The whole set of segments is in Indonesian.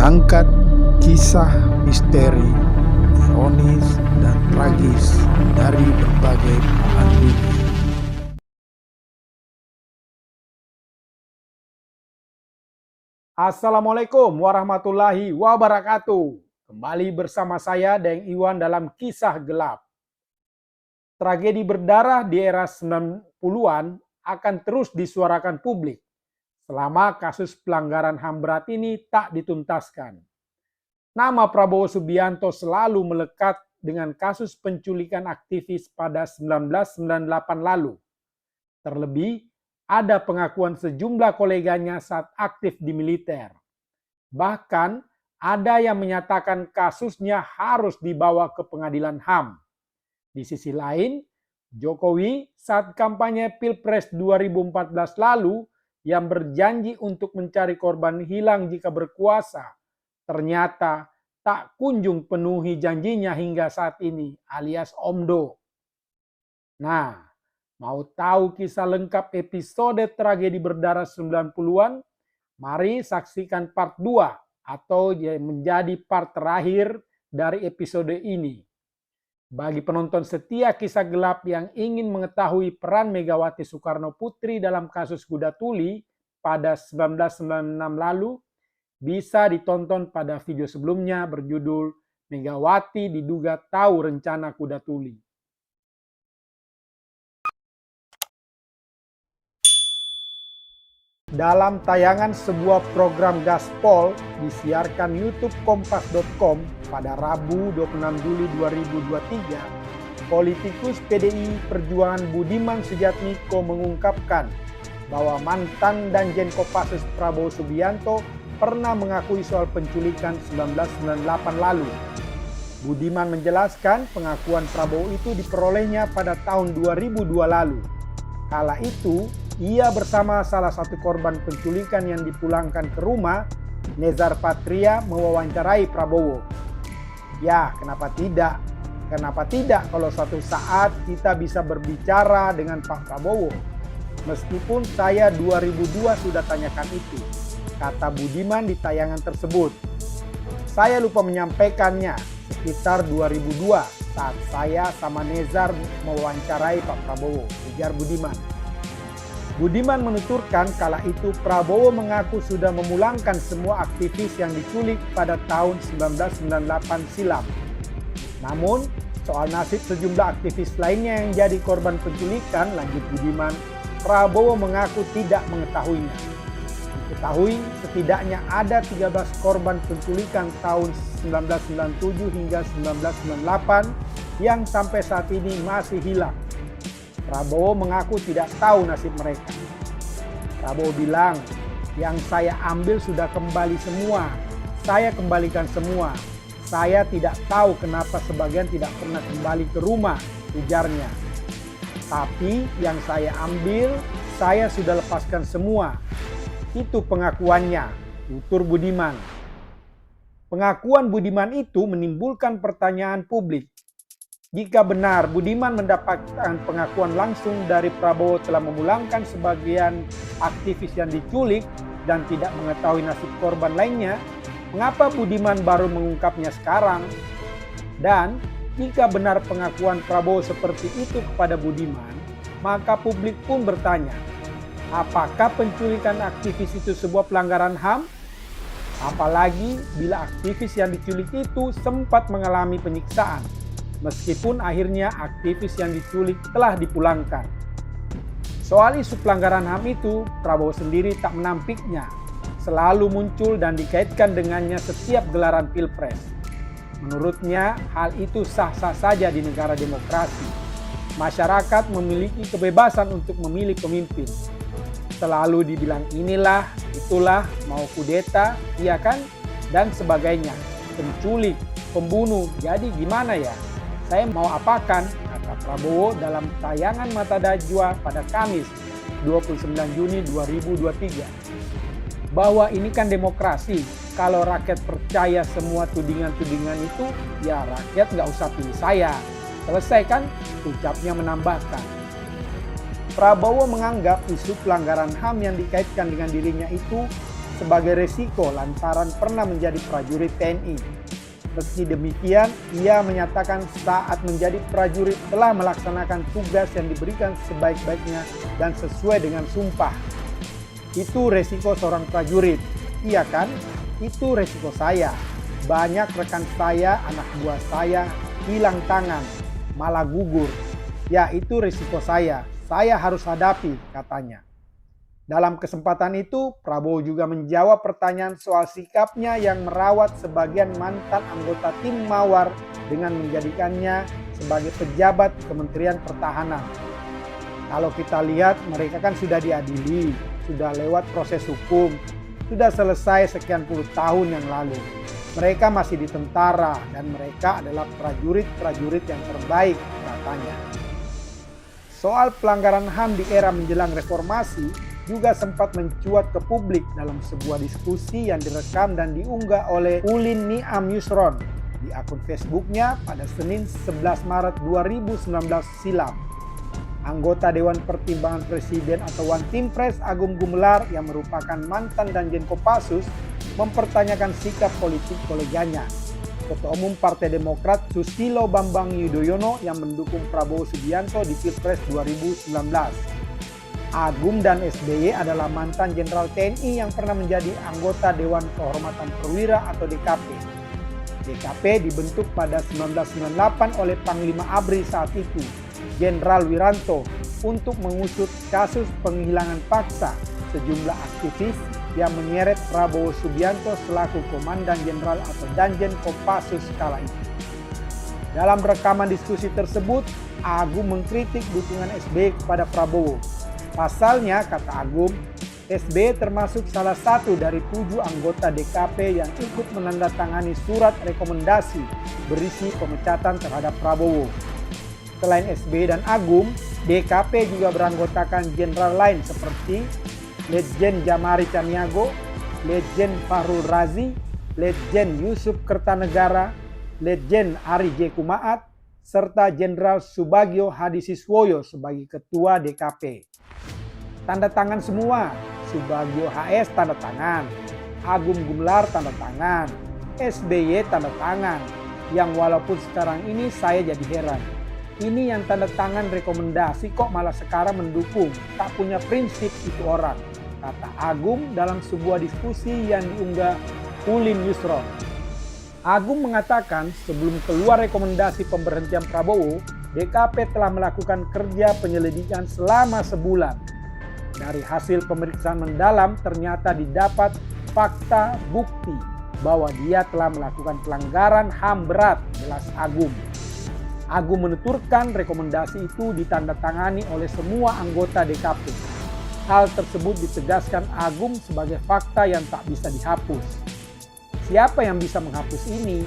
mengangkat kisah misteri, ironis, dan tragis dari berbagai belahan bumi. Assalamualaikum warahmatullahi wabarakatuh. Kembali bersama saya Deng Iwan dalam Kisah Gelap. Tragedi berdarah di era 90-an akan terus disuarakan publik selama kasus pelanggaran HAM berat ini tak dituntaskan. Nama Prabowo Subianto selalu melekat dengan kasus penculikan aktivis pada 1998 lalu. Terlebih, ada pengakuan sejumlah koleganya saat aktif di militer. Bahkan, ada yang menyatakan kasusnya harus dibawa ke pengadilan HAM. Di sisi lain, Jokowi saat kampanye Pilpres 2014 lalu yang berjanji untuk mencari korban hilang jika berkuasa, ternyata tak kunjung penuhi janjinya hingga saat ini, alias Omdo. Nah, mau tahu kisah lengkap episode tragedi berdarah 90-an? Mari saksikan part 2 atau menjadi part terakhir dari episode ini. Bagi penonton setia Kisah Gelap yang ingin mengetahui peran Megawati Soekarno Putri dalam kasus Kuda Tuli pada 1996 lalu, bisa ditonton pada video sebelumnya berjudul Megawati diduga tahu rencana Kuda Tuli. Dalam tayangan sebuah program Gaspol disiarkan YouTube Kompas.com pada Rabu 26 Juli 2023, politikus PDI Perjuangan Budiman Sujatmiko mengungkapkan bahwa mantan Danjen Kopassus Prabowo Subianto pernah mengakui soal penculikan 1998 lalu. Budiman menjelaskan pengakuan Prabowo itu diperolehnya pada tahun 2002 lalu. Kala itu, ia bersama salah satu korban penculikan yang dipulangkan ke rumah, Nezar Patria, mewawancarai Prabowo. Ya, kenapa tidak? Kenapa tidak kalau suatu saat kita bisa berbicara dengan Pak Prabowo? Meskipun saya 2002 sudah tanyakan itu, kata Budiman di tayangan tersebut. Saya lupa menyampaikannya sekitar 2002 saat saya sama Nezar mewawancarai Pak Prabowo, ujar Budiman. Budiman menuturkan kala itu Prabowo mengaku sudah memulangkan semua aktivis yang diculik pada tahun 1998 silam. Namun, soal nasib sejumlah aktivis lainnya yang jadi korban penculikan, lanjut Budiman, Prabowo mengaku tidak mengetahuinya. Diketahui setidaknya ada 13 korban penculikan tahun 1997 hingga 1998 yang sampai saat ini masih hilang. Prabowo mengaku tidak tahu nasib mereka. Prabowo bilang, yang saya ambil sudah kembali semua. Saya kembalikan semua. Saya tidak tahu kenapa sebagian tidak pernah kembali ke rumah, ujarnya. Tapi yang saya ambil, saya sudah lepaskan semua. Itu pengakuannya, tutur Budiman. Pengakuan Budiman itu menimbulkan pertanyaan publik. Jika benar Budiman mendapatkan pengakuan langsung dari Prabowo telah memulangkan sebagian aktivis yang diculik dan tidak mengetahui nasib korban lainnya, mengapa Budiman baru mengungkapnya sekarang? Dan jika benar pengakuan Prabowo seperti itu kepada Budiman, maka publik pun bertanya, apakah penculikan aktivis itu sebuah pelanggaran HAM? Apalagi bila aktivis yang diculik itu sempat mengalami penyiksaan. Meskipun akhirnya aktivis yang diculik telah dipulangkan. Soal isu pelanggaran HAM itu, Prabowo sendiri tak menampiknya. Selalu muncul dan dikaitkan dengannya setiap gelaran Pilpres. Menurutnya, hal itu sah-sah saja di negara demokrasi. Masyarakat memiliki kebebasan untuk memilih pemimpin. Selalu dibilang inilah, itulah, mau kudeta, iya kan? Dan sebagainya. Penculik, pembunuh, jadi gimana ya? Saya mau apakan, kata Prabowo dalam tayangan Mata Najwa pada Kamis 29 Juni 2023. Bahwa ini kan demokrasi, kalau rakyat percaya semua tudingan-tudingan itu, ya rakyat nggak usah pilih saya. Selesai kan, ucapnya menambahkan. Prabowo menganggap isu pelanggaran HAM yang dikaitkan dengan dirinya itu sebagai resiko lantaran pernah menjadi prajurit TNI. Meski demikian, ia menyatakan saat menjadi prajurit telah melaksanakan tugas yang diberikan sebaik-baiknya dan sesuai dengan sumpah. Itu resiko seorang prajurit. Iya kan? Itu resiko saya. Banyak rekan saya, anak buah saya hilang tangan, malah gugur. Ya, itu resiko saya. Saya harus hadapi, katanya. Dalam kesempatan itu, Prabowo juga menjawab pertanyaan soal sikapnya yang merawat sebagian mantan anggota tim Mawar dengan menjadikannya sebagai pejabat Kementerian Pertahanan. Kalau kita lihat, mereka kan sudah diadili, sudah lewat proses hukum, sudah selesai sekian puluh tahun yang lalu. Mereka masih di tentara dan mereka adalah prajurit-prajurit yang terbaik, katanya. Soal pelanggaran HAM di era menjelang reformasi juga sempat mencuat ke publik dalam sebuah diskusi yang direkam dan diunggah oleh Ulin Niam Yusron di akun Facebooknya pada Senin 11 Maret 2019 silam. Anggota Dewan Pertimbangan Presiden atau One Team Press Agung Gumelar yang merupakan mantan Danjen Kopassus mempertanyakan sikap politik koleganya, Ketua Umum Partai Demokrat Susilo Bambang Yudhoyono yang mendukung Prabowo Subianto di Pilpres 2019. Agum dan SBY adalah mantan Jenderal TNI yang pernah menjadi anggota Dewan Kehormatan Perwira atau DKP. DKP dibentuk pada 1998 oleh Panglima ABRI saat itu, Jenderal Wiranto, untuk mengusut kasus penghilangan paksa sejumlah aktivis yang menyeret Prabowo Subianto selaku Komandan Jenderal atau Danjen Kopassus kala itu. Dalam rekaman diskusi tersebut, Agum mengkritik dukungan SBY kepada Prabowo. Pasalnya, kata Agum, SBY termasuk salah satu dari 7 anggota DKP yang ikut menandatangani surat rekomendasi berisi pemecatan terhadap Prabowo. Selain SBY dan Agum, DKP juga beranggotakan jenderal lain seperti Letjen Jamari Caniago, Letjen Fahrul Razi, Letjen Yusuf Kertanegara, Letjen Ari J. Kumaat, serta Jenderal Subagio Hadisiswoyo sebagai Ketua DKP. Tanda tangan semua, Subagio HS tanda tangan, Agung Gumelar tanda tangan, SBY tanda tangan, yang walaupun sekarang ini saya jadi heran. Ini yang tanda tangan rekomendasi kok malah sekarang mendukung, tak punya prinsip itu orang, kata Agum dalam sebuah diskusi yang diunggah Ulin Yusron. Agum mengatakan sebelum keluar rekomendasi pemberhentian Prabowo, DKP telah melakukan kerja penyelidikan selama sebulan. Dari hasil pemeriksaan mendalam ternyata didapat fakta bukti bahwa dia telah melakukan pelanggaran HAM berat, jelas Agum. Agum menuturkan rekomendasi itu ditandatangani oleh semua anggota DKP. Hal tersebut ditegaskan Agum sebagai fakta yang tak bisa dihapus. Siapa yang bisa menghapus ini?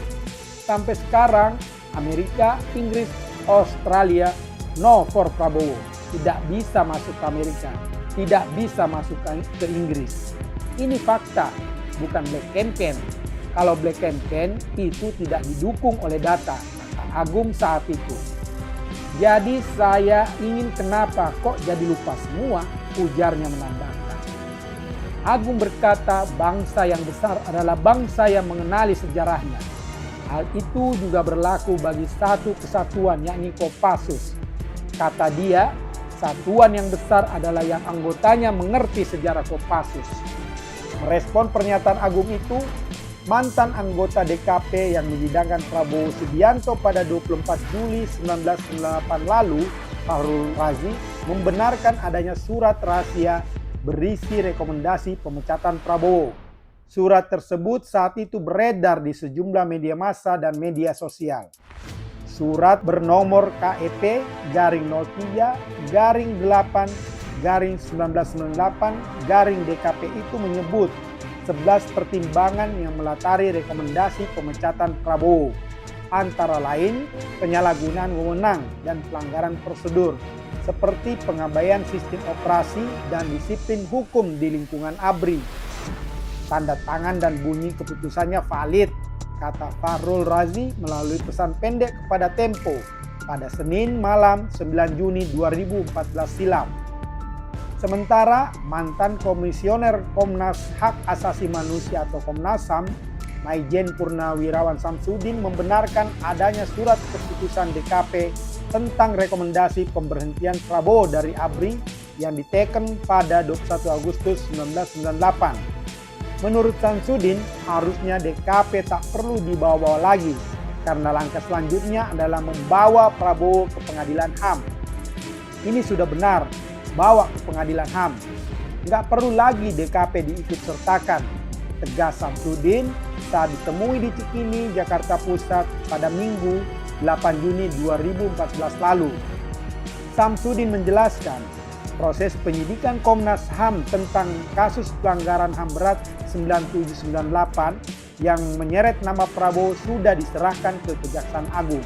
Sampai sekarang Amerika, Inggris, Australia no for Prabowo. Tidak bisa masuk ke Amerika, tidak bisa masuk ke Inggris. Ini fakta, bukan black campaign. Kalau black campaign itu tidak didukung oleh data, kata Agum saat itu. Jadi saya ingin kenapa kok jadi lupa semua, ujarnya menambahkan. Agum berkata bangsa yang besar adalah bangsa yang mengenali sejarahnya. Hal itu juga berlaku bagi satu kesatuan yakni Kopassus. Kata dia, satuan yang besar adalah yang anggotanya mengerti sejarah Kopassus. Merespon pernyataan Agum itu, mantan anggota DKP yang menyidangkan Prabowo Subianto pada 24 Juli 1998 lalu, Fahrul Razi, membenarkan adanya surat rahasia berisi rekomendasi pemecatan Prabowo. Surat tersebut saat itu beredar di sejumlah media massa dan media sosial. Surat bernomor KEP /8/1998/DKP itu menyebut 11 pertimbangan yang melatari rekomendasi pemecatan Prabowo, antara lain penyalahgunaan wewenang dan pelanggaran prosedur seperti pengabaian sistem operasi dan disiplin hukum di lingkungan ABRI. Tanda tangan dan bunyi keputusannya valid, kata Fahrul Razi melalui pesan pendek kepada Tempo pada Senin malam 9 Juni 2014 silam. Sementara mantan Komisioner Komnas Hak Asasi Manusia atau Komnas HAM, Maijen Purnawirawan Samsudin membenarkan adanya surat keputusan DKP tentang rekomendasi pemberhentian Prabowo dari ABRI yang diteken pada 21 Agustus 1998. Menurut Samsudin, harusnya DKP tak perlu dibawa-bawa lagi karena langkah selanjutnya adalah membawa Prabowo ke pengadilan HAM. Ini sudah benar, bawa ke pengadilan HAM. Nggak perlu lagi DKP diikut sertakan, tegas Samsudin saat ditemui di Cikini, Jakarta Pusat pada Minggu 8 Juni 2014 lalu. Samsudin menjelaskan, proses penyidikan Komnas HAM tentang kasus pelanggaran HAM berat 9798 yang menyeret nama Prabowo sudah diserahkan ke Kejaksaan Agung.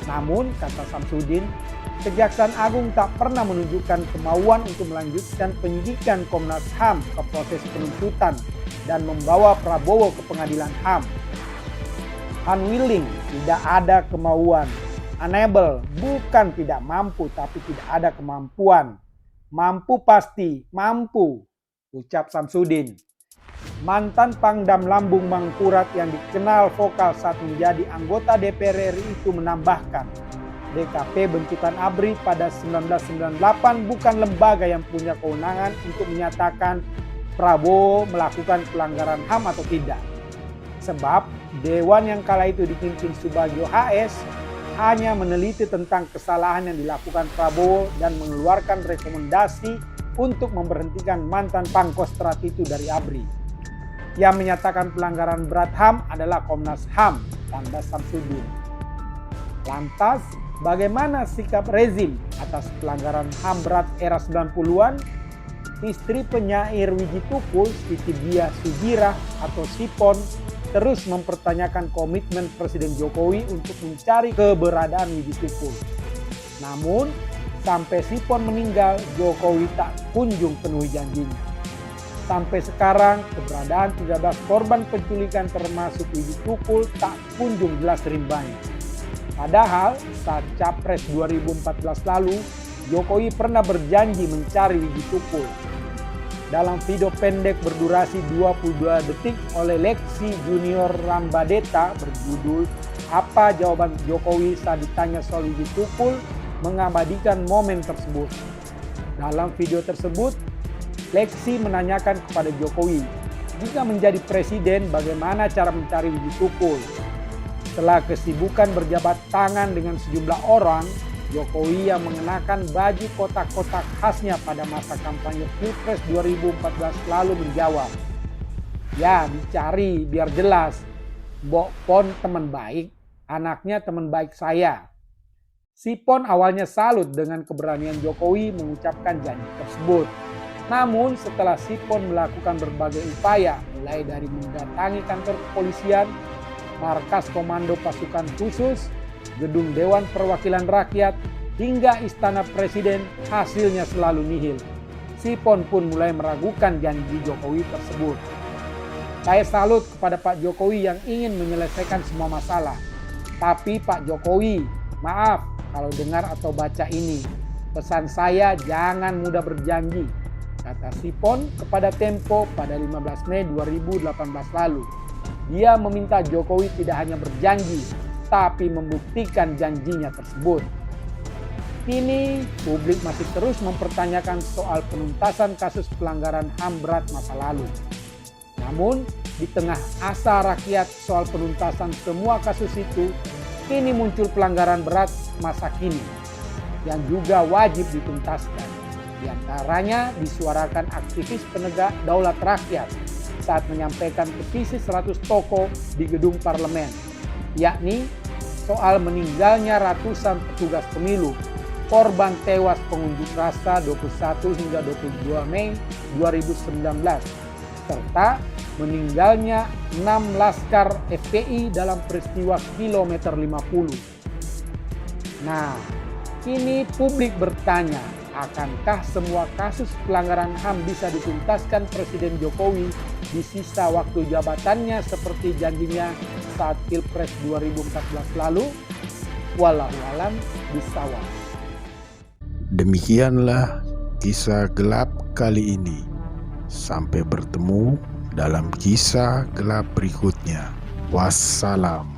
Namun, kata Samsudin, Kejaksaan Agung tak pernah menunjukkan kemauan untuk melanjutkan penyidikan Komnas HAM ke proses penuntutan dan membawa Prabowo ke pengadilan HAM. Unwilling, tidak ada kemauan. Unable, bukan tidak mampu tapi tidak ada kemampuan. Mampu pasti, mampu, ucap Samsudin. Mantan Pangdam Lambung Mangkurat yang dikenal vokal saat menjadi anggota DPR RI itu menambahkan, DKP bentukan ABRI pada 1998 bukan lembaga yang punya kewenangan untuk menyatakan Prabowo melakukan pelanggaran HAM atau tidak. Sebab Dewan yang kala itu dipimpin Subagio HS hanya meneliti tentang kesalahan yang dilakukan Prabowo dan mengeluarkan rekomendasi untuk memberhentikan mantan Pangkostrat itu dari ABRI. Yang menyatakan pelanggaran berat HAM adalah Komnas HAM, tanda Samsudin. Lantas, bagaimana sikap rezim atas pelanggaran HAM berat era 90-an? Istri penyair Wiji Tukul, Siti Diah Sugirah atau Sipon, terus mempertanyakan komitmen Presiden Jokowi untuk mencari keberadaan Wiji Tukul. Namun, sampai Sipon meninggal, Jokowi tak kunjung penuhi janjinya. Sampai sekarang, keberadaan 13 korban penculikan termasuk Wiji Tukul tak kunjung jelas rimbanya. Padahal saat Capres 2014 lalu, Jokowi pernah berjanji mencari Wiji Tukul. Dalam video pendek berdurasi 22 detik oleh Lexi Junior Rambadeta berjudul "Apa Jawaban Jokowi Saat Ditanya Soal Wiji Tukul" mengabadikan momen tersebut. Dalam video tersebut, Lexi menanyakan kepada Jokowi, jika menjadi presiden bagaimana cara mencari Wiji Tukul. Setelah kesibukan berjabat tangan dengan sejumlah orang, Jokowi yang mengenakan baju kotak-kotak khasnya pada masa kampanye Pilpres 2014 lalu menjawab, "Ya dicari biar jelas, Mbok Pon teman baik, anaknya teman baik saya." Sipon awalnya salut dengan keberanian Jokowi mengucapkan janji tersebut. Namun setelah Sipon melakukan berbagai upaya, mulai dari mendatangi kantor kepolisian, markas komando pasukan khusus, gedung Dewan Perwakilan Rakyat, hingga Istana Presiden, hasilnya selalu nihil. Sipon pun mulai meragukan janji Jokowi tersebut. Saya salut kepada Pak Jokowi yang ingin menyelesaikan semua masalah. Tapi Pak Jokowi, maaf kalau dengar atau baca ini. Pesan saya jangan mudah berjanji, kata Sipon kepada Tempo pada 15 Mei 2018 lalu. Dia meminta Jokowi tidak hanya berjanji, tapi membuktikan janjinya tersebut. Kini publik masih terus mempertanyakan soal penuntasan kasus pelanggaran HAM berat masa lalu. Namun di tengah asa rakyat soal penuntasan semua kasus itu, kini muncul pelanggaran berat masa kini yang juga wajib dituntaskan. Di antaranya disuarakan aktivis penegak daulat rakyat saat menyampaikan petisi 100 toko di gedung parlemen, yakni soal meninggalnya ratusan petugas pemilu, korban tewas pengunjuk rasa 21 hingga 22 Mei 2019, serta meninggalnya 6 laskar FPI dalam peristiwa kilometer 50. Nah, kini publik bertanya, akankah semua kasus pelanggaran HAM bisa dituntaskan Presiden Jokowi di sisa waktu jabatannya seperti janjinya saat Pilpres 2014 lalu? Wallahu a'lam bishawab. Demikianlah kisah gelap kali ini. Sampai bertemu dalam kisah gelap berikutnya. Wassalam.